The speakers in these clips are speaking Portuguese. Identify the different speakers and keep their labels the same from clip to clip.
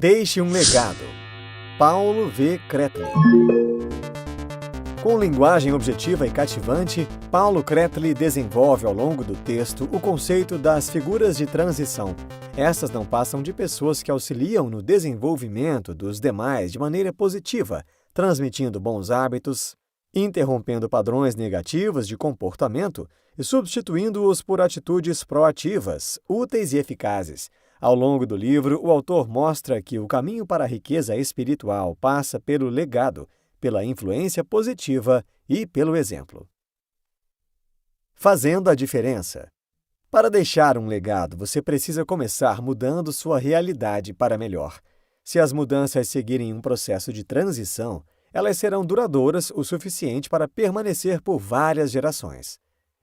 Speaker 1: Deixe um legado. Paulo V. Kretley. Com linguagem objetiva e cativante, Paulo Kretley desenvolve ao longo do texto o conceito das figuras de transição. Essas não passam de pessoas que auxiliam no desenvolvimento dos demais de maneira positiva, transmitindo bons hábitos, interrompendo padrões negativos de comportamento e substituindo-os por atitudes proativas, úteis e eficazes. Ao longo do livro, o autor mostra que o caminho para a riqueza espiritual passa pelo legado, pela influência positiva e pelo exemplo. Fazendo a diferença. Para deixar um legado, você precisa começar mudando sua realidade para melhor. Se as mudanças seguirem um processo de transição, elas serão duradouras o suficiente para permanecer por várias gerações.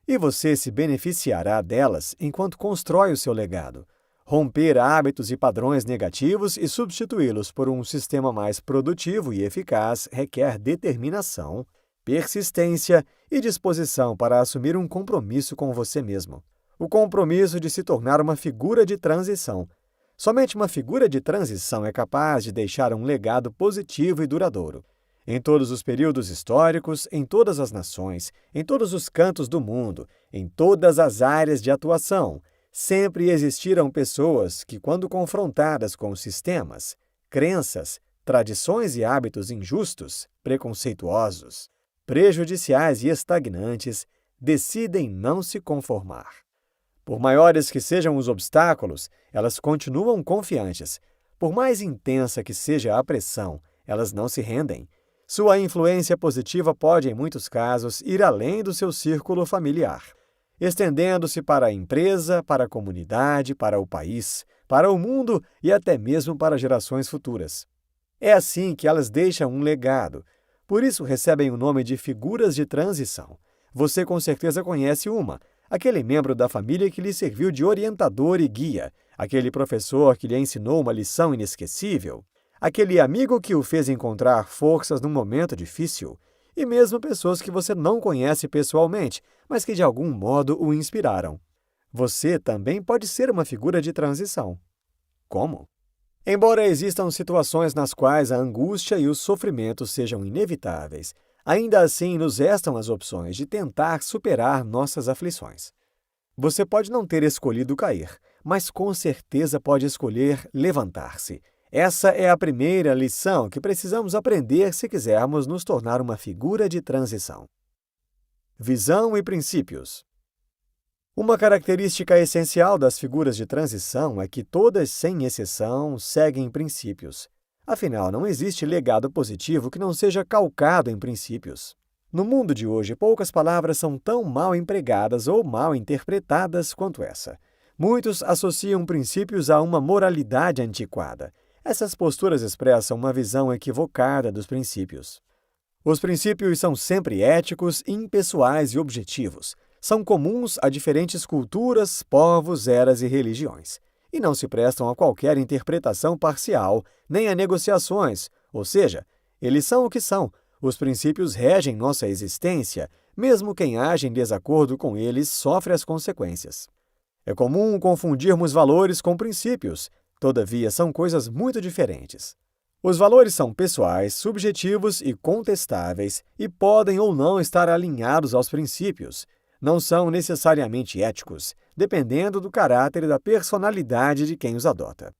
Speaker 1: E você se beneficiará delas enquanto constrói o seu legado. Romper hábitos e padrões negativos e substituí-los por um sistema mais produtivo e eficaz requer determinação, persistência e disposição para assumir um compromisso com você mesmo. O compromisso de se tornar uma figura de transição. Somente uma figura de transição é capaz de deixar um legado positivo e duradouro. Em todos os períodos históricos, em todas as nações, em todos os cantos do mundo, em todas as áreas de atuação, sempre existiram pessoas que, quando confrontadas com sistemas, crenças, tradições e hábitos injustos, preconceituosos, prejudiciais e estagnantes, decidem não se conformar. Por maiores que sejam os obstáculos, elas continuam confiantes. Por mais intensa que seja a pressão, elas não se rendem. Sua influência positiva pode, em muitos casos, ir além do seu círculo familiar, estendendo-se para a empresa, para a comunidade, para o país, para o mundo e até mesmo para gerações futuras. É assim que elas deixam um legado. Por isso recebem o nome de figuras de transição. Você com certeza conhece uma, aquele membro da família que lhe serviu de orientador e guia, aquele professor que lhe ensinou uma lição inesquecível, aquele amigo que o fez encontrar forças num momento difícil, e mesmo pessoas que você não conhece pessoalmente, mas que de algum modo o inspiraram. Você também pode ser uma figura de transição. Como? Embora existam situações nas quais a angústia e o sofrimento sejam inevitáveis, ainda assim nos restam as opções de tentar superar nossas aflições. Você pode não ter escolhido cair, mas com certeza pode escolher levantar-se. Essa é a primeira lição que precisamos aprender se quisermos nos tornar uma figura de transição. Visão e princípios. Uma característica essencial das figuras de transição é que todas, sem exceção, seguem princípios. Afinal, não existe legado positivo que não seja calcado em princípios. No mundo de hoje, poucas palavras são tão mal empregadas ou mal interpretadas quanto essa. Muitos associam princípios a uma moralidade antiquada. Essas posturas expressam uma visão equivocada dos princípios. Os princípios são sempre éticos, impessoais e objetivos. São comuns a diferentes culturas, povos, eras e religiões. E não se prestam a qualquer interpretação parcial, nem a negociações, ou seja, eles são o que são. Os princípios regem nossa existência, mesmo quem age em desacordo com eles sofre as consequências. É comum confundirmos valores com princípios. Todavia, são coisas muito diferentes. Os valores são pessoais, subjetivos e contestáveis e podem ou não estar alinhados aos princípios. Não são necessariamente éticos, dependendo do caráter e da personalidade de quem os adota.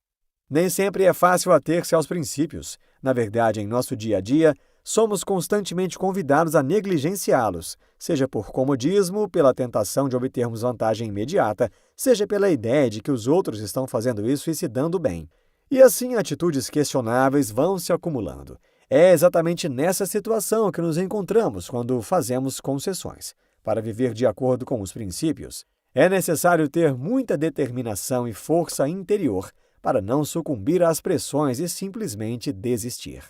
Speaker 1: Nem sempre é fácil ater-se aos princípios. Na verdade, em nosso dia a dia, somos constantemente convidados a negligenciá-los, seja por comodismo, pela tentação de obtermos vantagem imediata, seja pela ideia de que os outros estão fazendo isso e se dando bem. E assim atitudes questionáveis vão se acumulando. É exatamente nessa situação que nos encontramos quando fazemos concessões. Para viver de acordo com os princípios, é necessário ter muita determinação e força interior para não sucumbir às pressões e simplesmente desistir.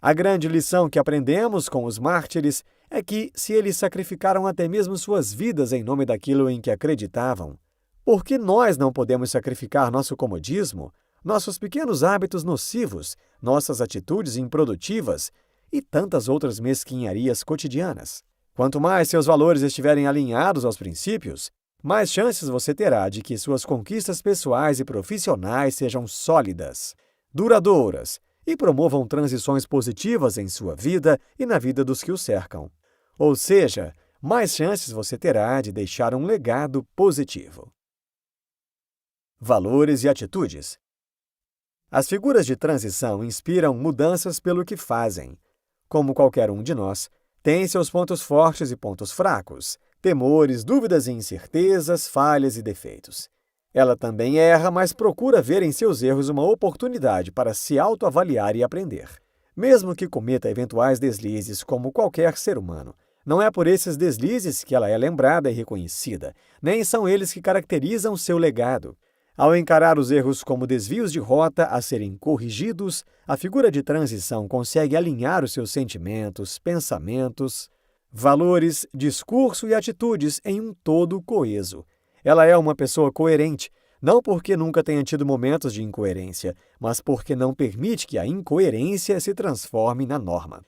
Speaker 1: A grande lição que aprendemos com os mártires é que, se eles sacrificaram até mesmo suas vidas em nome daquilo em que acreditavam, por que nós não podemos sacrificar nosso comodismo, nossos pequenos hábitos nocivos, nossas atitudes improdutivas e tantas outras mesquinharias cotidianas? Quanto mais seus valores estiverem alinhados aos princípios, mais chances você terá de que suas conquistas pessoais e profissionais sejam sólidas. duradouras e promovam transições positivas em sua vida e na vida dos que o cercam. Ou seja, mais chances você terá de deixar um legado positivo. Valores e atitudes. As figuras de transição inspiram mudanças pelo que fazem. Como qualquer um de nós, tem seus pontos fortes e pontos fracos, temores, dúvidas e incertezas, falhas e defeitos. Ela também erra, mas procura ver em seus erros uma oportunidade para se autoavaliar e aprender. Mesmo que cometa eventuais deslizes como qualquer ser humano, não é por esses deslizes que ela é lembrada e reconhecida, nem são eles que caracterizam seu legado. Ao encarar os erros como desvios de rota a serem corrigidos, a figura de transição consegue alinhar os seus sentimentos, pensamentos, valores, discurso e atitudes em um todo coeso. Ela é uma pessoa coerente, não porque nunca tenha tido momentos de incoerência, mas porque não permite que a incoerência se transforme na norma.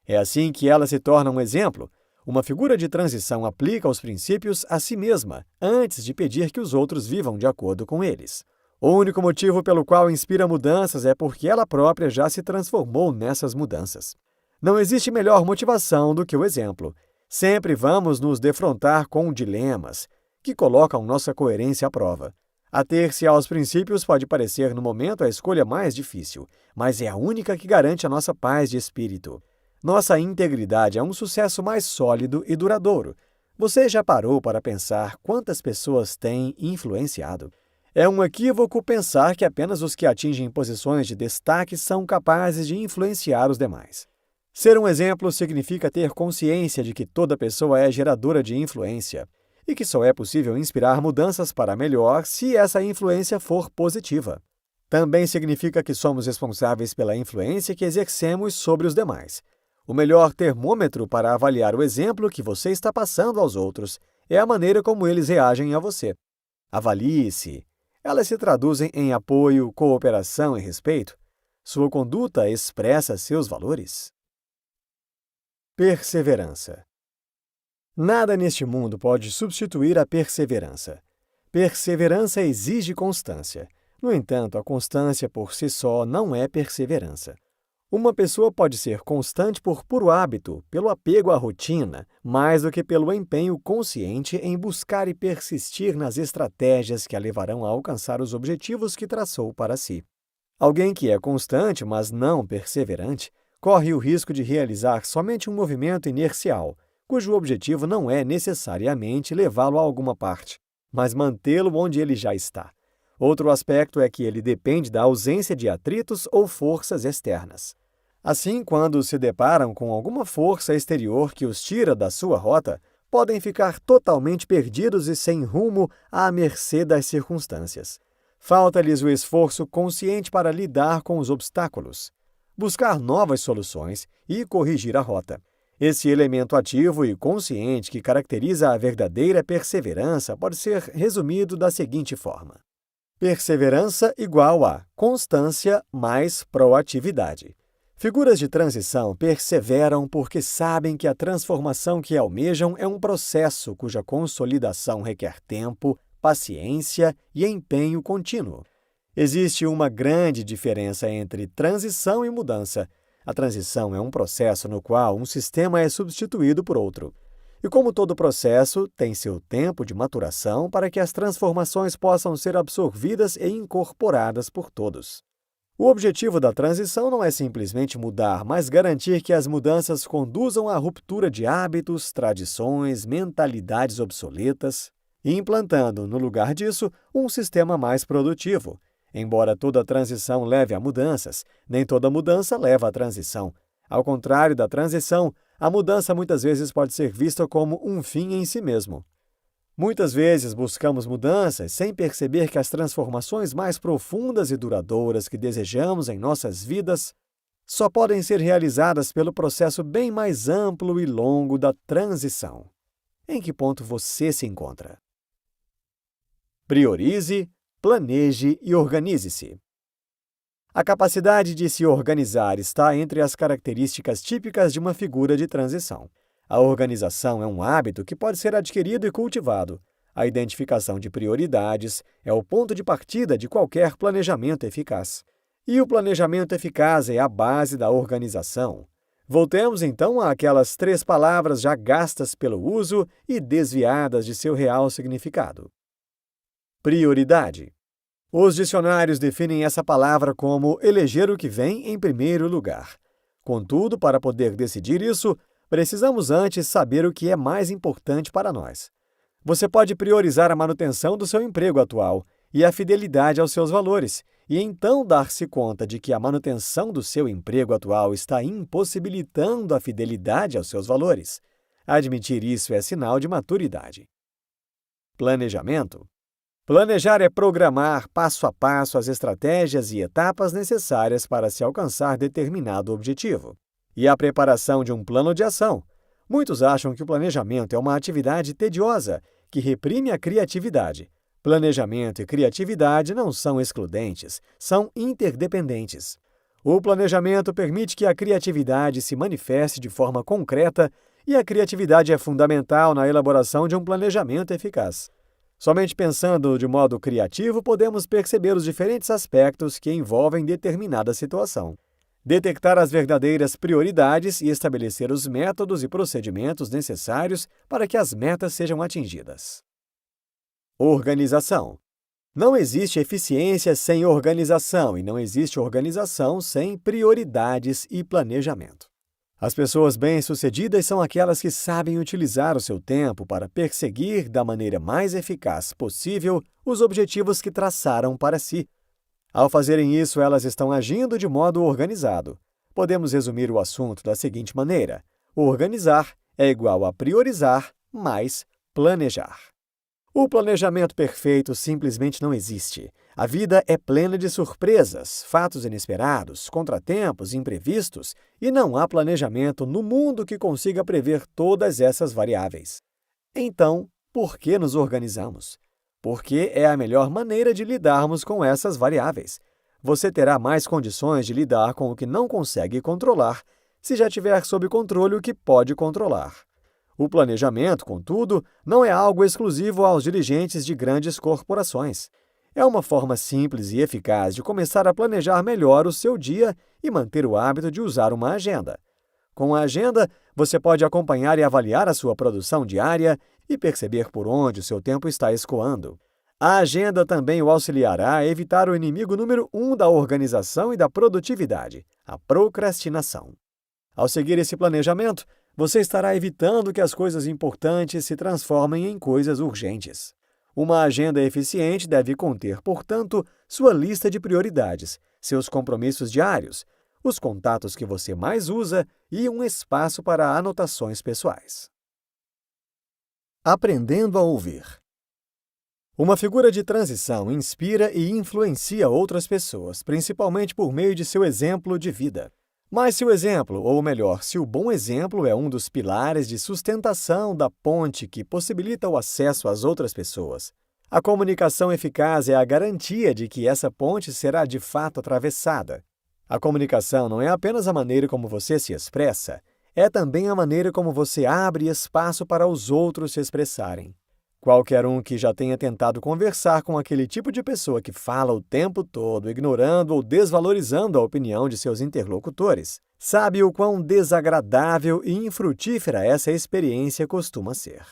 Speaker 1: É assim que ela se torna um exemplo. Uma figura de transição aplica os princípios a si mesma, antes de pedir que os outros vivam de acordo com eles. O único motivo pelo qual inspira mudanças é porque ela própria já se transformou nessas mudanças. Não existe melhor motivação do que o exemplo. Sempre vamos nos defrontar com dilemas que colocam nossa coerência à prova. Ater-se aos princípios pode parecer no momento a escolha mais difícil, mas é a única que garante a nossa paz de espírito. Nossa integridade é um sucesso mais sólido e duradouro. Você já parou para pensar quantas pessoas têm influenciado? É um equívoco pensar que apenas os que atingem posições de destaque são capazes de influenciar os demais. Ser um exemplo significa ter consciência de que toda pessoa é geradora de influência e que só é possível inspirar mudanças para melhor se essa influência for positiva. Também significa que somos responsáveis pela influência que exercemos sobre os demais. O melhor termômetro para avaliar o exemplo que você está passando aos outros é a maneira como eles reagem a você. Avalie-se. Elas se traduzem em apoio, cooperação e respeito? Sua conduta expressa seus valores? Perseverança. Nada neste mundo pode substituir a perseverança. Perseverança exige constância. No entanto, a constância por si só não é perseverança. Uma pessoa pode ser constante por puro hábito, pelo apego à rotina, mais do que pelo empenho consciente em buscar e persistir nas estratégias que a levarão a alcançar os objetivos que traçou para si. Alguém que é constante, mas não perseverante, corre o risco de realizar somente um movimento inercial, cujo objetivo não é necessariamente levá-lo a alguma parte, mas mantê-lo onde ele já está. Outro aspecto é que ele depende da ausência de atritos ou forças externas. Assim, quando se deparam com alguma força exterior que os tira da sua rota, podem ficar totalmente perdidos e sem rumo à mercê das circunstâncias. Falta-lhes o esforço consciente para lidar com os obstáculos, buscar novas soluções e corrigir a rota. Esse elemento ativo e consciente que caracteriza a verdadeira perseverança pode ser resumido da seguinte forma: perseverança igual a constância mais proatividade. Figuras de transição perseveram porque sabem que a transformação que almejam é um processo cuja consolidação requer tempo, paciência e empenho contínuo. Existe uma grande diferença entre transição e mudança. A transição é um processo no qual um sistema é substituído por outro. E como todo processo, tem seu tempo de maturação para que as transformações possam ser absorvidas e incorporadas por todos. O objetivo da transição não é simplesmente mudar, mas garantir que as mudanças conduzam à ruptura de hábitos, tradições, mentalidades obsoletas, e implantando, no lugar disso, um sistema mais produtivo. Embora toda transição leve a mudanças, nem toda mudança leva à transição. Ao contrário da transição, a mudança muitas vezes pode ser vista como um fim em si mesmo. Muitas vezes buscamos mudanças sem perceber que as transformações mais profundas e duradouras que desejamos em nossas vidas só podem ser realizadas pelo processo bem mais amplo e longo da transição. Em que ponto você se encontra? Priorize, planeje e organize-se. A capacidade de se organizar está entre as características típicas de uma figura de transição. A organização é um hábito que pode ser adquirido e cultivado. A identificação de prioridades é o ponto de partida de qualquer planejamento eficaz. E o planejamento eficaz é a base da organização. Voltemos então àquelas 3 palavras já gastas pelo uso e desviadas de seu real significado. Prioridade. Os dicionários definem essa palavra como eleger o que vem em primeiro lugar. Contudo, para poder decidir isso, precisamos antes saber o que é mais importante para nós. Você pode priorizar a manutenção do seu emprego atual e a fidelidade aos seus valores, e então dar-se conta de que a manutenção do seu emprego atual está impossibilitando a fidelidade aos seus valores. Admitir isso é sinal de maturidade. Planejamento. Planejar é programar passo a passo as estratégias e etapas necessárias para se alcançar determinado objetivo. E a preparação de um plano de ação. Muitos acham que o planejamento é uma atividade tediosa, que reprime a criatividade. Planejamento e criatividade não são excludentes, são interdependentes. O planejamento permite que a criatividade se manifeste de forma concreta e a criatividade é fundamental na elaboração de um planejamento eficaz. Somente pensando de modo criativo podemos perceber os diferentes aspectos que envolvem determinada situação. Detectar as verdadeiras prioridades e estabelecer os métodos e procedimentos necessários para que as metas sejam atingidas. Organização. Não existe eficiência sem organização e não existe organização sem prioridades e planejamento. As pessoas bem-sucedidas são aquelas que sabem utilizar o seu tempo para perseguir da maneira mais eficaz possível os objetivos que traçaram para si. Ao fazerem isso, elas estão agindo de modo organizado. Podemos resumir o assunto da seguinte maneira: organizar é igual a priorizar mais planejar. O planejamento perfeito simplesmente não existe. A vida é plena de surpresas, fatos inesperados, contratempos, imprevistos, e não há planejamento no mundo que consiga prever todas essas variáveis. Então, por que nos organizamos? Porque é a melhor maneira de lidarmos com essas variáveis. Você terá mais condições de lidar com o que não consegue controlar, se já tiver sob controle o que pode controlar. O planejamento, contudo, não é algo exclusivo aos dirigentes de grandes corporações. É uma forma simples e eficaz de começar a planejar melhor o seu dia e manter o hábito de usar uma agenda. Com a agenda, você pode acompanhar e avaliar a sua produção diária e perceber por onde o seu tempo está escoando. A agenda também o auxiliará a evitar o inimigo número 1 da organização e da produtividade, a procrastinação. Ao seguir esse planejamento, você estará evitando que as coisas importantes se transformem em coisas urgentes. Uma agenda eficiente deve conter, portanto, sua lista de prioridades, seus compromissos diários, os contatos que você mais usa e um espaço para anotações pessoais. Aprendendo a ouvir. Uma figura de transição inspira e influencia outras pessoas, principalmente por meio de seu exemplo de vida. Mas se o exemplo, ou melhor, se o bom exemplo é um dos pilares de sustentação da ponte que possibilita o acesso às outras pessoas, a comunicação eficaz é a garantia de que essa ponte será de fato atravessada. A comunicação não é apenas a maneira como você se expressa, é também a maneira como você abre espaço para os outros se expressarem. Qualquer um que já tenha tentado conversar com aquele tipo de pessoa que fala o tempo todo, ignorando ou desvalorizando a opinião de seus interlocutores, sabe o quão desagradável e infrutífera essa experiência costuma ser.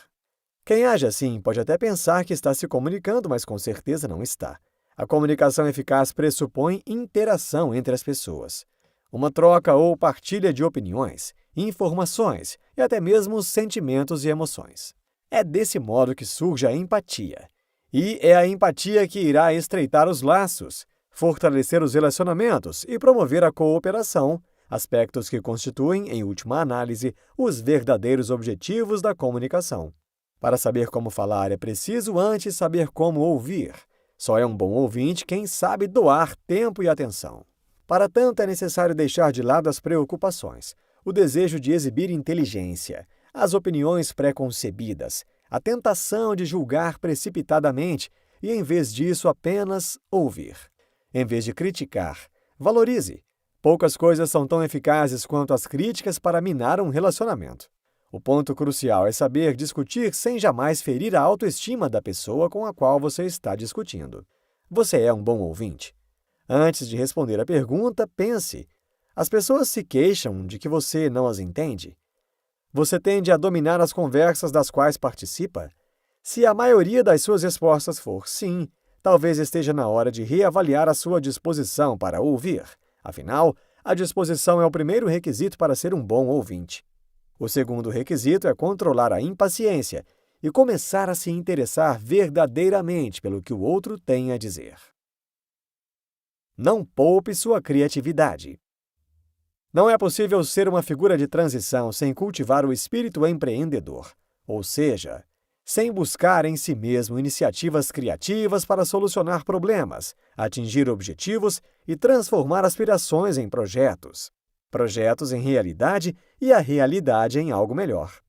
Speaker 1: Quem age assim pode até pensar que está se comunicando, mas com certeza não está. A comunicação eficaz pressupõe interação entre as pessoas. Uma troca ou partilha de opiniões, informações e até mesmo sentimentos e emoções. É desse modo que surge a empatia. E é a empatia que irá estreitar os laços, fortalecer os relacionamentos e promover a cooperação, aspectos que constituem, em última análise, os verdadeiros objetivos da comunicação. Para saber como falar, é preciso antes saber como ouvir. Só é um bom ouvinte quem sabe doar tempo e atenção. Para tanto, é necessário deixar de lado as preocupações, o desejo de exibir inteligência, as opiniões pré-concebidas, a tentação de julgar precipitadamente e, em vez disso, apenas ouvir. Em vez de criticar, valorize. Poucas coisas são tão eficazes quanto as críticas para minar um relacionamento. O ponto crucial é saber discutir sem jamais ferir a autoestima da pessoa com a qual você está discutindo. Você é um bom ouvinte? Antes de responder a pergunta, pense: as pessoas se queixam de que você não as entende? Você tende a dominar as conversas das quais participa? Se a maioria das suas respostas for sim, talvez esteja na hora de reavaliar a sua disposição para ouvir. Afinal, a disposição é o primeiro requisito para ser um bom ouvinte. O segundo requisito é controlar a impaciência e começar a se interessar verdadeiramente pelo que o outro tem a dizer. Não poupe sua criatividade. Não é possível ser uma figura de transição sem cultivar o espírito empreendedor, ou seja, sem buscar em si mesmo iniciativas criativas para solucionar problemas, atingir objetivos e transformar aspirações em projetos, projetos em realidade e a realidade em algo melhor.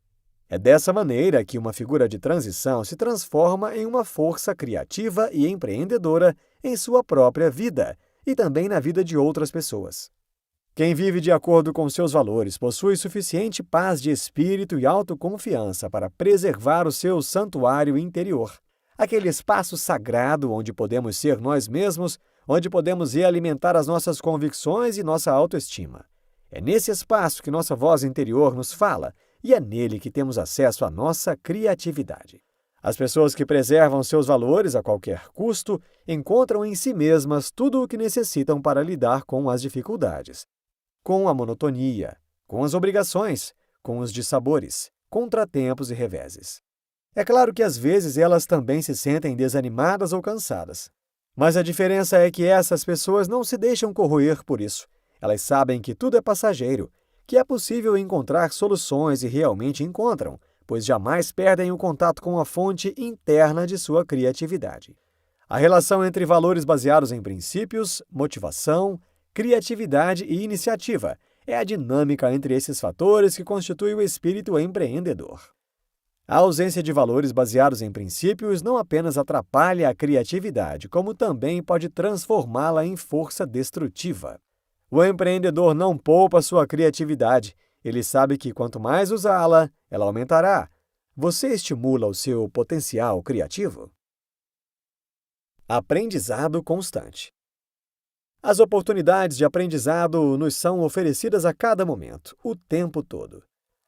Speaker 1: É dessa maneira que uma figura de transição se transforma em uma força criativa e empreendedora em sua própria vida e também na vida de outras pessoas. Quem vive de acordo com seus valores possui suficiente paz de espírito e autoconfiança para preservar o seu santuário interior, aquele espaço sagrado onde podemos ser nós mesmos, onde podemos realimentar as nossas convicções e nossa autoestima. É nesse espaço que nossa voz interior nos fala e é nele que temos acesso à nossa criatividade. As pessoas que preservam seus valores a qualquer custo encontram em si mesmas tudo o que necessitam para lidar com as dificuldades, com a monotonia, com as obrigações, com os dissabores, contratempos e reveses. É claro que às vezes elas também se sentem desanimadas ou cansadas. Mas a diferença é que essas pessoas não se deixam corroer por isso. Elas sabem que tudo é passageiro, que é possível encontrar soluções e realmente encontram, pois jamais perdem o contato com a fonte interna de sua criatividade. A relação entre valores baseados em princípios, motivação, criatividade e iniciativa é a dinâmica entre esses fatores que constitui o espírito empreendedor. A ausência de valores baseados em princípios não apenas atrapalha a criatividade, como também pode transformá-la em força destrutiva. O empreendedor não poupa sua criatividade. Ele sabe que quanto mais usá-la, ela aumentará. Você estimula o seu potencial criativo? Aprendizado constante. As oportunidades de aprendizado nos são oferecidas a cada momento, o tempo todo.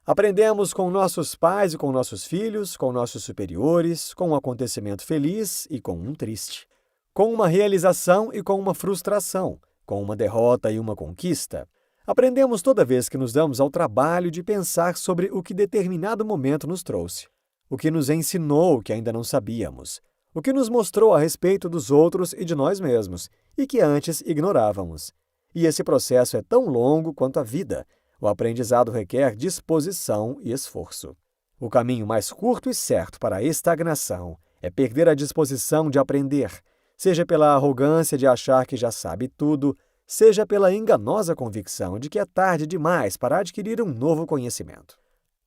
Speaker 1: Aprendemos com nossos pais e com nossos filhos, com nossos superiores, com um acontecimento feliz e com um triste, com uma realização e com uma frustração, com uma derrota e uma conquista. Aprendemos toda vez que nos damos ao trabalho de pensar sobre o que determinado momento nos trouxe, o que nos ensinou o que ainda não sabíamos, o que nos mostrou a respeito dos outros e de nós mesmos, e que antes ignorávamos. E esse processo é tão longo quanto a vida. O aprendizado requer disposição e esforço. O caminho mais curto e certo para a estagnação é perder a disposição de aprender, seja pela arrogância de achar que já sabe tudo, seja pela enganosa convicção de que é tarde demais para adquirir um novo conhecimento.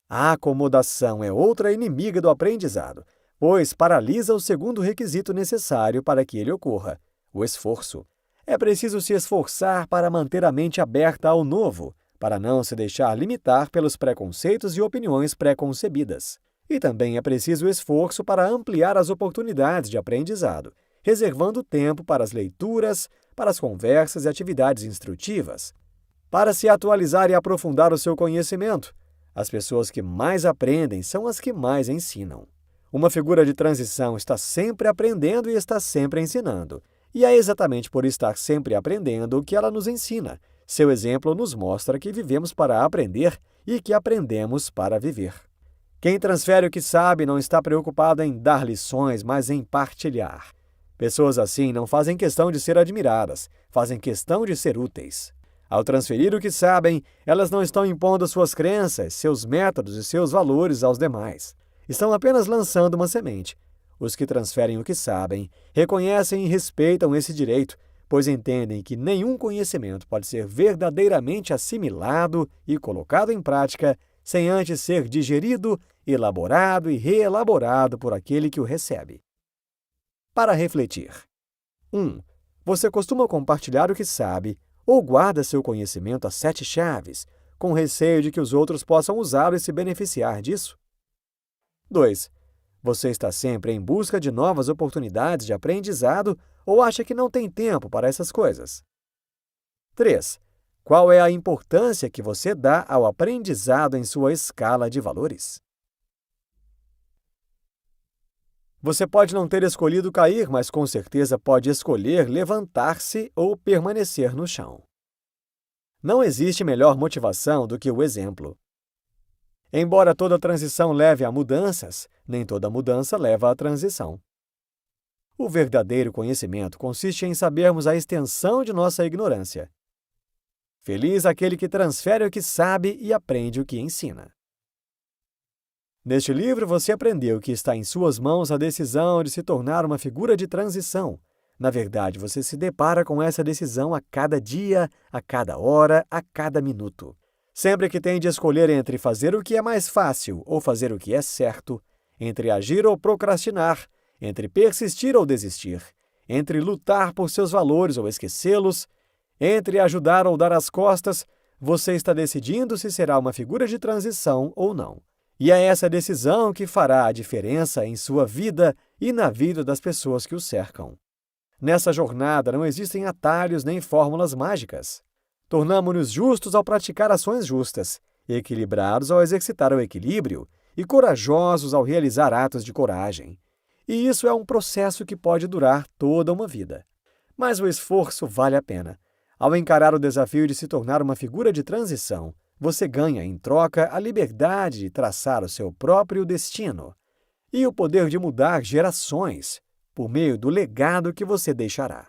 Speaker 1: A acomodação é outra inimiga do aprendizado, pois paralisa o segundo requisito necessário para que ele ocorra, o esforço. É preciso se esforçar para manter a mente aberta ao novo, para não se deixar limitar pelos preconceitos e opiniões preconcebidas. E também é preciso esforço para ampliar as oportunidades de aprendizado, reservando tempo para as leituras, para as conversas e atividades instrutivas, para se atualizar e aprofundar o seu conhecimento. As pessoas que mais aprendem são as que mais ensinam. Uma figura de transição está sempre aprendendo e está sempre ensinando. E é exatamente por estar sempre aprendendo que ela nos ensina. Seu exemplo nos mostra que vivemos para aprender e que aprendemos para viver. Quem transfere o que sabe não está preocupado em dar lições, mas em partilhar. Pessoas assim não fazem questão de ser admiradas, fazem questão de ser úteis. Ao transferir o que sabem, elas não estão impondo suas crenças, seus métodos e seus valores aos demais. Estão apenas lançando uma semente. Os que transferem o que sabem reconhecem e respeitam esse direito, pois entendem que nenhum conhecimento pode ser verdadeiramente assimilado e colocado em prática sem antes ser digerido, elaborado e reelaborado por aquele que o recebe. Para refletir. 1. Você costuma compartilhar o que sabe ou guarda seu conhecimento a 7 chaves, com receio de que os outros possam usá-lo e se beneficiar disso? 2. Você está sempre em busca de novas oportunidades de aprendizado ou acha que não tem tempo para essas coisas? 3. Qual é a importância que você dá ao aprendizado em sua escala de valores? Você pode não ter escolhido cair, mas com certeza pode escolher levantar-se ou permanecer no chão. Não existe melhor motivação do que o exemplo. Embora toda transição leve a mudanças, nem toda mudança leva à transição. O verdadeiro conhecimento consiste em sabermos a extensão de nossa ignorância. Feliz aquele que transfere o que sabe e aprende o que ensina. Neste livro, você aprendeu que está em suas mãos a decisão de se tornar uma figura de transição. Na verdade, você se depara com essa decisão a cada dia, a cada hora, a cada minuto. Sempre que tem de escolher entre fazer o que é mais fácil ou fazer o que é certo, entre agir ou procrastinar, entre persistir ou desistir, entre lutar por seus valores ou esquecê-los, entre ajudar ou dar as costas, você está decidindo se será uma figura de transição ou não. E é essa decisão que fará a diferença em sua vida e na vida das pessoas que o cercam. Nessa jornada não existem atalhos nem fórmulas mágicas. Tornamo-nos justos ao praticar ações justas, equilibrados ao exercitar o equilíbrio e corajosos ao realizar atos de coragem. E isso é um processo que pode durar toda uma vida. Mas o esforço vale a pena. Ao encarar o desafio de se tornar uma figura de transição, você ganha, em troca, a liberdade de traçar o seu próprio destino e o poder de mudar gerações por meio do legado que você deixará.